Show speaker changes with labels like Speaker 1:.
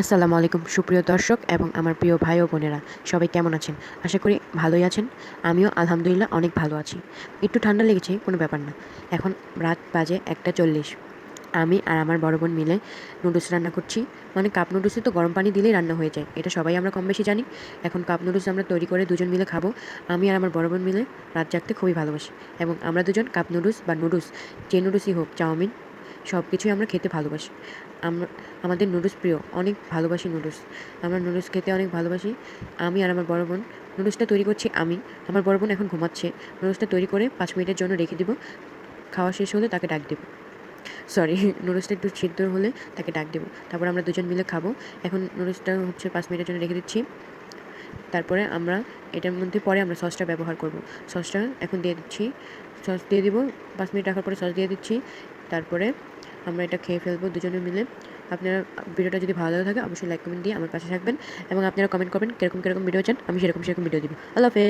Speaker 1: আসসালামু আলাইকুম সুপ্রিয় দর্শক এবং আমার প্রিয় ভাই ও বোনেরা, সবাই কেমন আছেন? আশা করি ভালোই আছেন। আমিও আলহামদুলিল্লাহ অনেক ভালো আছি। একটু ঠান্ডা লেগেছে, কোনো ব্যাপার না। এখন রাত বাজে 1টা 40। আমি আর আমার বড় বোন মিলে নুডলস রান্না করছি। মানে কাপ নুডলসে তো গরম পানি দিলেই রান্না হয়ে যায়, এটা সবাই আমরা কম বেশি জানি। এখন কাপ নুডলস আমরা তৈরি করে দুজন মিলে খাবো। আমি আর আমার বড় বোন মিলে রাত জাগতে খুবই ভালোবাসি এবং আমরা দুজন কাপ নুডলস বা নুডলস, যে নুডলসই হোক, চাউমিন, সব কিছুই আমরা খেতে ভালোবাসি। আমরা আমাদের নুডলস প্রিয়, অনেক ভালোবাসি নুডলস। আমরা নুডলস খেতে অনেক ভালোবাসি। আমি আর আমার বড় বোন নুডলসটা তৈরি করছি আমি। আমার বড় বোন এখন ঘুমাচ্ছে। নুডলসটা তৈরি করে 5 মিনিটের জন্য রেখে দিব। খাওয়া শেষ হলে তাকে ডাক দেব। সরি, নুডলসটা একটু সিদ্ধ হলে তাকে ডাক দেব। তারপর আমরা দুজন মিলে খাবো। এখন নুডলসটা হচ্ছে 5 মিনিটের জন্য রেখে দিচ্ছি। তারপরে আমরা এটার মধ্যে পরে আমরা সসটা ব্যবহার করব। সসটা এখন দিয়ে দিচ্ছি। সস দিয়ে দিব। 5 মিনিট রাখার পরে সস দিয়ে দিচ্ছি। তারপরে আমরা এটা খেয়ে ফেলবো দুজনে মিলে। আপনারা ভিডিওটা যদি ভালো লাগে থাকে অবশ্যই লাইক কমেন্ট দিয়ে আমার পাশে থাকবেন এবং আপনারা কমেন্ট করবেন কিরকম ভিডিও চান, আমি সেরকম ভিডিও দিব। আল্লাহ হাফেজ।